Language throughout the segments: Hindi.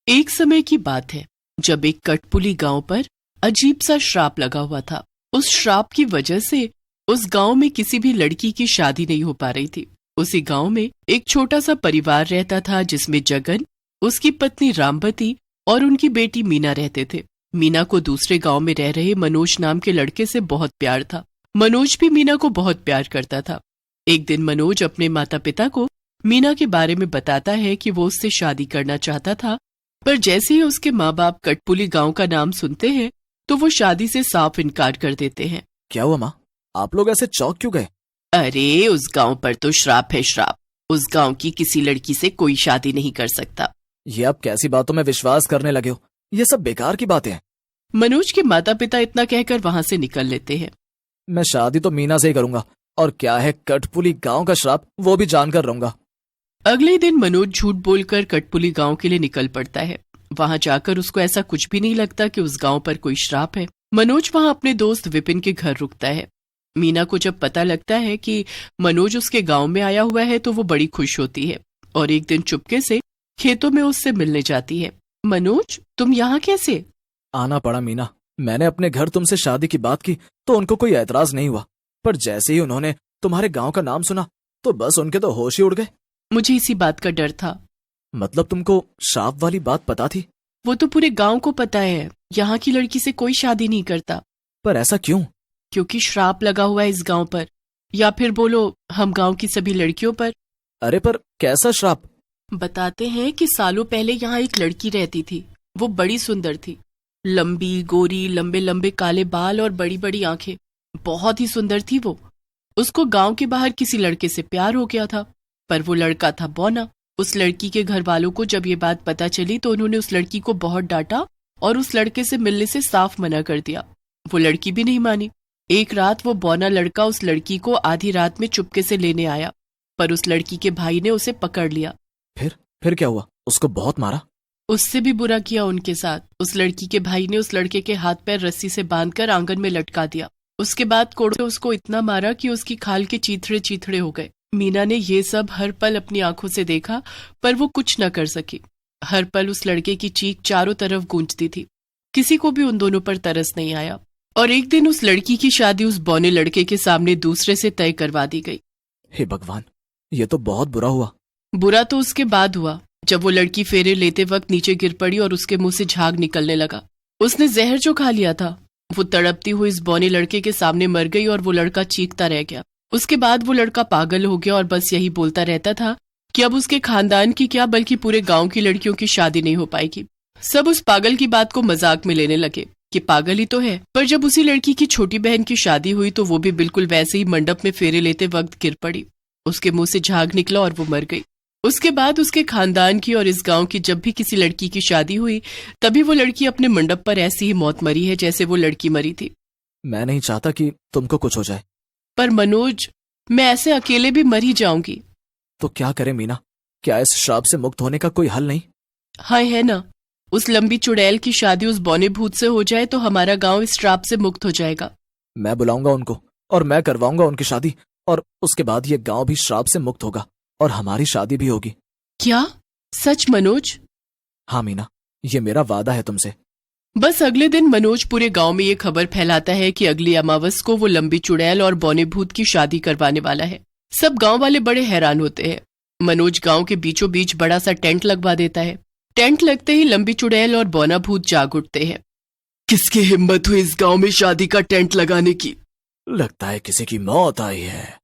एक समय की बात है जब एक कठपुली गांव पर अजीब सा श्राप लगा हुआ था। उस श्राप की वजह से उस गांव में किसी भी लड़की की शादी नहीं हो पा रही थी। उसी गांव में एक छोटा सा परिवार रहता था जिसमें जगन, उसकी पत्नी रामवती और उनकी बेटी मीना रहते थे। मीना को दूसरे गांव में रह रहे मनोज नाम के लड़के से बहुत प्यार था। मनोज भी मीना को बहुत प्यार करता था। एक दिन मनोज अपने माता पिता को मीना के बारे में बताता है कि वो उससे शादी करना चाहता था, पर जैसे ही उसके माँ बाप कठपुली गांव का नाम सुनते हैं तो वो शादी से साफ इनकार कर देते हैं। क्या हुआ माँ, आप लोग ऐसे चौंक क्यों गए? अरे उस गांव पर तो श्राप है, श्राप। उस गांव की किसी लड़की से कोई शादी नहीं कर सकता। ये आप कैसी बातों में विश्वास करने लगे हो? ये सब बेकार की बातें हैं। मनोज के माता पिता इतना कहकर वहां से निकल लेते हैं। मैं शादी तो मीना से ही करूंगा, और क्या है कठपुली गांव का श्राप वो भी जानकर रहूंगा। अगले दिन मनोज झूठ बोलकर कठपुली गांव के लिए निकल पड़ता है। वहां जाकर उसको ऐसा कुछ भी नहीं लगता कि उस गांव पर कोई श्राप है। मनोज वहां अपने दोस्त विपिन के घर रुकता है। मीना को जब पता लगता है कि मनोज उसके गांव में आया हुआ है तो वो बड़ी खुश होती है और एक दिन चुपके से खेतों में उससे मिलने जाती है। मनोज, तुम यहाँ कैसे? आना पड़ा मीना। मैंने अपने घर तुमसे शादी की बात की तो उनको कोई एतराज नहीं हुआ, पर जैसे ही उन्होंने तुम्हारे गांव का नाम सुना तो बस उनके तो होश ही उड़ गए। मुझे इसी बात का डर था। मतलब तुमको श्राप वाली बात पता थी? वो तो पूरे गांव को पता है, यहाँ की लड़की से कोई शादी नहीं करता। पर ऐसा क्यों? क्योंकि श्राप लगा हुआ है इस गांव पर, या फिर बोलो हम गांव की सभी लड़कियों पर। अरे पर कैसा श्राप? बताते हैं कि सालों पहले यहाँ एक लड़की रहती थी। वो बड़ी सुंदर थी, लंबी गोरी, लंबे लंबे काले बाल और बड़ी बड़ी आंखें। बहुत ही सुंदर थी वो। उसको गांव के बाहर किसी लड़के से प्यार हो गया था, पर वो लड़का था बौना। उस लड़की के घर वालों को जब ये बात पता चली तो उन्होंने उस लड़की को बहुत डांटा और उस लड़के से मिलने से साफ मना कर दिया। वो लड़की भी नहीं मानी। एक रात वो बौना लड़का उस लड़की को आधी रात में चुपके से लेने आया, पर उस लड़की के भाई ने उसे पकड़ लिया। फिर क्या हुआ? उसको बहुत मारा? उससे भी बुरा किया उनके साथ। उस लड़की के भाई ने उस लड़के के हाथ पैर रस्सी से बांधकर आंगन में लटका दिया। उसके बाद कोड़ों से उसको इतना मारा कि उसकी खाल के चीथड़े चीथड़े हो गए। मीना ने ये सब हर पल अपनी आंखों से देखा, पर वो कुछ न कर सकी। हर पल उस लड़के की चीख चारों तरफ गूंजती थी। किसी को भी उन दोनों पर तरस नहीं आया और एक दिन उस लड़की की शादी उस बौने लड़के के सामने दूसरे से तय करवा दी गई। हे भगवान, ये तो बहुत बुरा हुआ। बुरा तो उसके बाद हुआ, जब वो लड़की फेरे लेते वक्त नीचे गिर पड़ी और उसके मुंह से झाग निकलने लगा। उसने जहर जो खा लिया था, वो तड़पती हुई इस बौने लड़के के सामने मर गई और वो लड़का चीखता रह गया। उसके बाद वो लड़का पागल हो गया और बस यही बोलता रहता था कि अब उसके खानदान की क्या बल्कि पूरे गांव की लड़कियों की शादी नहीं हो पाएगी। सब उस पागल की बात को मजाक में लेने लगे कि पागल ही तो है। पर जब उसी लड़की की छोटी बहन की शादी हुई तो वो भी बिल्कुल वैसे ही मंडप में फेरे लेते वक्त गिर पड़ी। उसके मुंह से झाग निकला और वो मर गई। उसके बाद उसके खानदान की और इस गांव की जब भी किसी लड़की की शादी हुई तभी वो लड़की अपने मंडप पर ऐसी ही मौत मरी है जैसे वो लड़की मरी थी। मैं नहीं चाहता कि तुमको कुछ हो जाए। पर मनोज, मैं ऐसे अकेले भी मर ही जाऊंगी। तो क्या करें मीना? क्या इस श्राप से मुक्त होने का कोई हल नहीं? हाँ है ना। उस लंबी चुड़ैल की शादी उस बौने भूत से हो जाए तो हमारा गांव इस श्राप से मुक्त हो जाएगा। मैं बुलाऊंगा उनको और मैं करवाऊंगा उनकी शादी, और उसके बाद ये गांव भी श्राप से मुक्त होगा और हमारी शादी भी होगी। क्या सच मनोज? हाँ मीना, ये मेरा वादा है तुमसे। बस अगले दिन मनोज पूरे गांव में ये खबर फैलाता है कि अगली अमावस को वो लंबी चुड़ैल और बौने भूत की शादी करवाने वाला है। सब गांव वाले बड़े हैरान होते हैं। मनोज गांव के बीचों बीच बड़ा सा टेंट लगवा देता है। टेंट लगते ही लंबी चुड़ैल और बौना भूत जाग उठते हैं। किसकी हिम्मत हुई इस गांव में शादी का टेंट लगाने की? लगता है किसी की मौत आई है।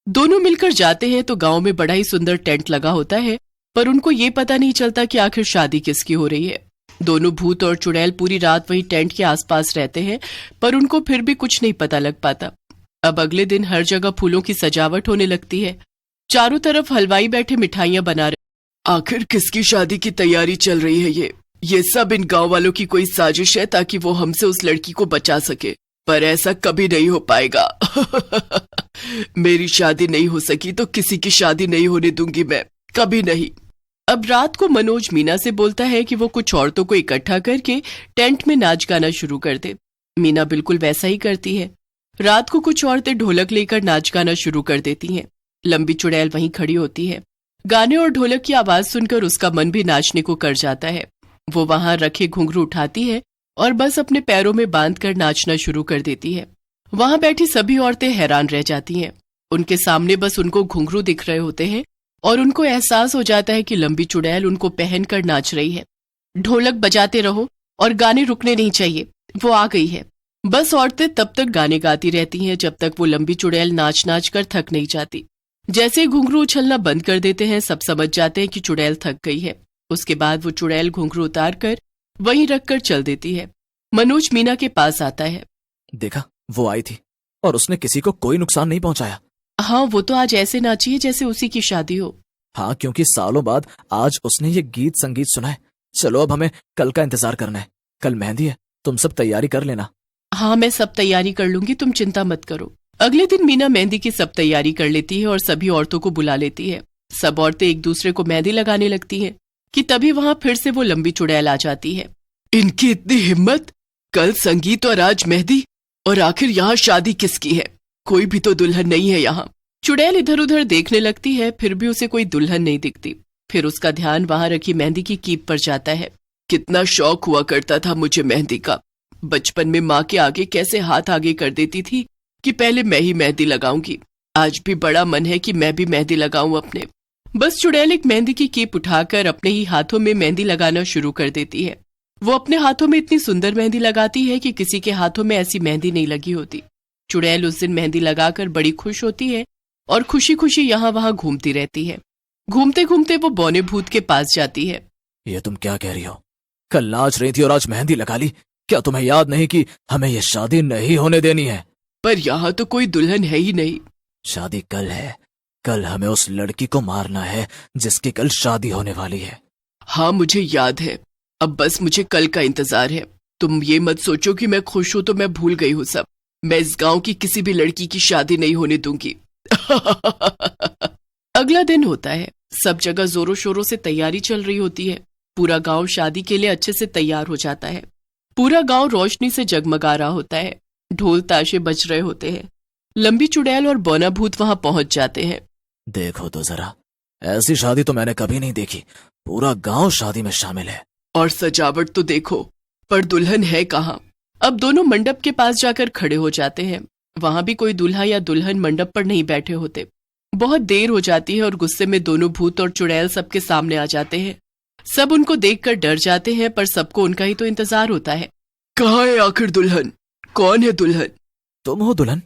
दोनों मिलकर जाते हैं तो गांव में बड़ा ही सुंदर टेंट लगा होता है, पर उनको ये पता नहीं चलता कि आखिर शादी किसकी हो रही है। दोनों भूत और चुड़ैल पूरी रात वही टेंट के आसपास रहते हैं, पर उनको फिर भी कुछ नहीं पता लग पाता। अब अगले दिन हर जगह फूलों की सजावट होने लगती है। चारों तरफ हलवाई बैठे मिठाइयां बना रहे। आखिर किसकी शादी की तैयारी चल रही है? ये सब इन गांव वालों की कोई साजिश है ताकि वो हमसे उस लड़की को बचा सके, पर ऐसा कभी नहीं हो पाएगा। मेरी शादी नहीं हो सकी तो किसी की शादी नहीं होने दूंगी मैं, कभी नहीं। अब रात को मनोज मीना से बोलता है कि वो कुछ औरतों को इकट्ठा करके टेंट में नाच गाना शुरू कर दे। मीना बिल्कुल वैसा ही करती है। रात को कुछ औरतें ढोलक लेकर नाच गाना शुरू कर देती हैं। लंबी चुड़ैल वहीं खड़ी होती है। गाने और ढोलक की आवाज सुनकर उसका मन भी नाचने को कर जाता है। वो वहां रखे घुंघरू उठाती है और बस अपने पैरों में बांधकर नाचना शुरू कर देती है। वहां बैठी सभी औरतें हैरान रह जाती हैं। उनके सामने बस उनको घुंघरू दिख रहे होते हैं और उनको एहसास हो जाता है कि लंबी चुड़ैल उनको पहनकर नाच रही है। ढोलक बजाते रहो और गाने रुकने नहीं चाहिए, वो आ गई है। बस औरतें तब तक गाने गाती रहती हैं जब तक वो लंबी चुड़ैल नाच नाच कर थक नहीं जाती। जैसे ही घुंघरू उछलना बंद कर देते हैं, सब समझ जाते हैं कि चुड़ैल थक गई है। उसके बाद वो चुड़ैल घुंघरू उतार कर वहीं रखकर चल देती है। मनोज मीना के पास आता है। देखा, वो आई थी और उसने किसी को कोई नुकसान नहीं पहुंचाया। हाँ, वो तो आज ऐसे नाची है जैसे उसी की शादी हो। हाँ, क्योंकि सालों बाद आज उसने ये गीत संगीत सुना है। चलो अब हमें कल का इंतजार करना है। कल मेहंदी है, तुम सब तैयारी कर लेना। हाँ, मैं सब तैयारी कर लूंगी, तुम चिंता मत करो। अगले दिन मीना मेहंदी की सब तैयारी कर लेती है और सभी औरतों को बुला लेती है। सब औरतें एक दूसरे को मेहंदी लगाने लगती हैं कि तभी वहां फिर से वो लंबी चुड़ैल आ जाती है। इनकी इतनी हिम्मत, कल संगीत और आज मेहंदी, और आखिर यहाँ शादी किसकी है? कोई भी तो दुल्हन नहीं है यहाँ। चुड़ैल इधर उधर देखने लगती है, फिर भी उसे कोई दुल्हन नहीं दिखती। फिर उसका ध्यान वहां रखी मेहंदी की कीप पर जाता है। कितना शौक हुआ करता था मुझे मेहंदी का। बचपन में माँ के आगे कैसे हाथ आगे कर देती थी कि पहले मैं ही मेहंदी लगाऊंगी। आज भी बड़ा मन है कि मैं भी मेहंदी लगाऊं अपने। बस चुड़ैल एक मेहंदी की कीप उठाकर अपने ही हाथों में मेहंदी लगाना शुरू कर देती है। वो अपने हाथों में इतनी सुंदर मेहंदी लगाती है कि किसी के हाथों में ऐसी मेहंदी नहीं लगी होती। चुड़ैल उस दिन मेहंदी लगाकर बड़ी खुश होती है और खुशी खुशी यहाँ वहां घूमती रहती है। घूमते घूमते वो बौने भूत के पास जाती है। ये तुम क्या कह रही हो? कल नाच रही थी और आज मेहंदी लगा ली। क्या तुम्हें याद नहीं कि हमें ये शादी नहीं होने देनी है? पर यहाँ तो कोई दुल्हन है ही नहीं। शादी कल है। कल हमें उस लड़की को मारना है जिसकी कल शादी होने वाली है। हाँ, मुझे याद है। अब बस मुझे कल का इंतजार है। तुम ये मत सोचो कि मैं खुश हूं तो मैं भूल गई हूँ सब। मैं इस गांव की किसी भी लड़की की शादी नहीं होने दूंगी। अगला दिन होता है। सब जगह जोरों शोरों से तैयारी चल रही होती है। पूरा गांव शादी के लिए अच्छे से तैयार हो जाता है। पूरा गांव रोशनी से जगमगा रहा होता है। ढोल ताशे बज रहे होते हैं। लंबी चुड़ैल और बौना भूत वहां पहुंच जाते हैं। देखो तो जरा, ऐसी शादी तो मैंने कभी नहीं देखी। पूरा गांव शादी में शामिल है। और सजावट तो देखो, पर दुल्हन है कहाँ? अब दोनों मंडप के पास जाकर खड़े हो जाते हैं। वहां भी कोई दूल्हा या दुल्हन मंडप पर नहीं बैठे होते। बहुत देर हो जाती है और गुस्से में दोनों भूत और चुड़ैल सबके सामने आ जाते हैं। सब उनको देखकर डर जाते हैं, पर सबको उनका ही तो इंतजार होता है। कहाँ है आखिर दुल्हन? कौन है दुल्हन? तुम हो दुल्हन?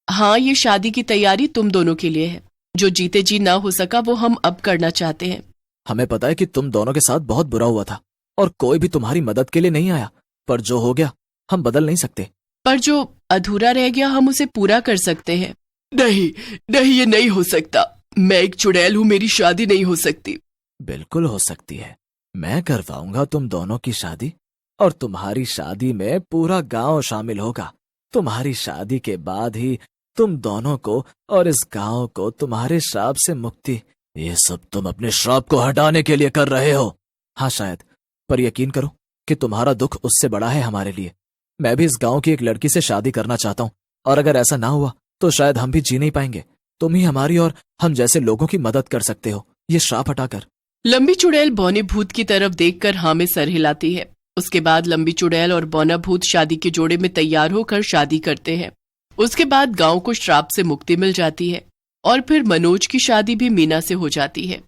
हाँ, ये शादी की तैयारी तुम दोनों के लिए है। जो जीते जी ना हो सका वो हम अब करना चाहते हैं। हमें पता है कि तुम दोनों के साथ बहुत बुरा हुआ था और कोई भी तुम्हारी मदद के लिए नहीं आया, पर जो हो गया हम बदल नहीं सकते। पर जो अधूरा रह गया हम उसे पूरा कर सकते हैं। नहीं नहीं, ये नहीं हो सकता। मैं एक चुड़ैल हूँ, मेरी शादी नहीं हो सकती। बिल्कुल हो सकती है। मैं करवाऊंगा तुम दोनों की शादी और तुम्हारी शादी में पूरा गांव शामिल होगा। तुम्हारी शादी के बाद ही तुम दोनों को और इस गांव को तुम्हारे श्राप से मुक्ति। ये सब तुम अपने श्राप को हटाने के लिए कर रहे हो। हाँ शायद, पर यकीन करो कि तुम्हारा दुख उससे बड़ा है हमारे लिए। मैं भी इस गांव की एक लड़की से शादी करना चाहता हूँ और अगर ऐसा ना हुआ तो शायद हम भी जी नहीं पाएंगे। तुम ही हमारी और हम जैसे लोगों की मदद कर सकते हो ये श्राप हटाकर। लंबी चुड़ैल बौने भूत की तरफ देखकर हाँ में सर हिलाती है। उसके बाद लंबी चुड़ैल और बौना भूत शादी के जोड़े में तैयार होकर शादी करते हैं। उसके बाद गांव को श्राप से मुक्ति मिल जाती है और फिर मनोज की शादी भी मीना से हो जाती है।